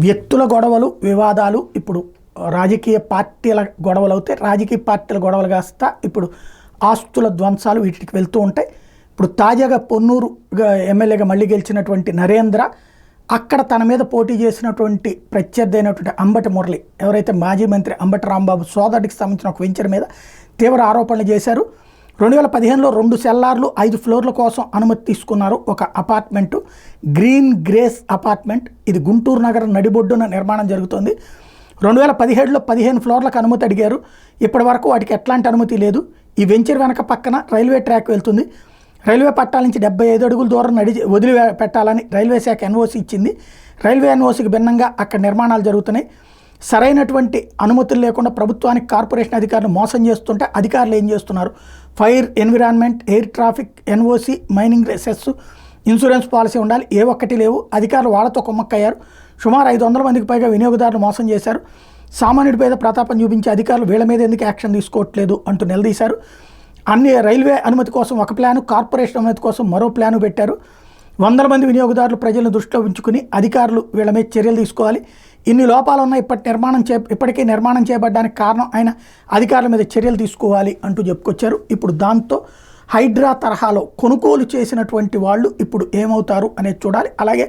వ్యక్తుల గొడవలు వివాదాలు ఇప్పుడు రాజకీయ పార్టీల గొడవలు అవుతాయి. రాజకీయ పార్టీల గొడవలు కాస్త ఇప్పుడు ఆస్తుల ధ్వంసాలు వీటికి వెళ్తూ ఉంటాయి. ఇప్పుడు తాజాగా పొన్నూరు ఎమ్మెల్యేగా మళ్ళీ గెలిచినటువంటి నరేంద్ర అక్కడ తన మీద పోటీ చేసినటువంటి ప్రత్యర్థి అయినటువంటి అంబటి మురళి, ఎవరైతే మాజీ మంత్రి అంబటి రాంబాబు సోదరుడికి సంబంధించిన ఒక వెంచర్ మీద తీవ్ర ఆరోపణలు చేశారు. 2015లో 2 సెల్లార్లు 5 ఫ్లోర్ల కోసం అనుమతి తీసుకున్నారు. ఒక అపార్ట్మెంటు గ్రీన్ గ్రేస్ అపార్ట్మెంట్, ఇది గుంటూరు నగరం నడిబొడ్డున నిర్మాణం జరుగుతుంది. 2017లో 15 ఫ్లోర్లకు అనుమతి అడిగారు. ఇప్పటి వరకు వాటికి ఎట్లాంటి అనుమతి లేదు. ఈ వెంచర్ వెనక పక్కన రైల్వే ట్రాక్ వెళ్తుంది. రైల్వే పట్టాల నుంచి 75 అడుగుల దూరం వదిలి పెట్టాలని రైల్వే శాఖ ఎన్ఓసి ఇచ్చింది. రైల్వే ఎన్ఓసికి భిన్నంగా అక్కడ నిర్మాణాలు జరుగుతున్నాయి. సరైనటువంటి అనుమతులు లేకుండా ప్రభుత్వానికి కార్పొరేషన్ అధికారులు మోసం చేస్తుంటే అధికారులు ఏం చేస్తున్నారు? Fire, environment, air traffic, NOC, mining cess, insurance policy ఉండాలి, ఏ ఒక్కటి లేవు. అధికారులు వాళ్ళతో కుమ్మక్కయ్యారు. సుమారు 500 మందికి పైగా వినియోగదారులు మోసం చేశారు. సామాన్యుడి మీద ప్రతాపం చూపించే అధికారులు వీళ్ళ మీద ఎందుకు యాక్షన్ తీసుకోవట్లేదు అంటూ నిలదీశారు. అన్ని రైల్వే అనుమతి కోసం ఒక ప్లాను, కార్పొరేషన్ అనుమతి కోసం మరో ప్లాను పెట్టారు. 100 మంది వినియోగదారులు ప్రజలను దృష్టిలో ఉంచుకుని అధికారులు వీళ్ళ మీద చర్యలు తీసుకోవాలి. ఇన్ని లోపాలు ఉన్న ఇప్పటికే నిర్మాణం చేయబడ్డానికి కారణం ఆయన అధికారుల మీద చర్యలు తీసుకోవాలి అంటూ చెప్పుకొచ్చారు. ఇప్పుడు దాంతో హైడ్రా తరహాలో కొనుగోలు చేసినటువంటి వాళ్ళు ఇప్పుడు ఏమవుతారు అనేది చూడాలి. అలాగే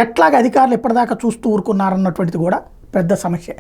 ఎట్లాగ అధికారులు ఇప్పటిదాకా చూస్తూ ఊరుకున్నారన్నటువంటిది కూడా పెద్ద సమస్య.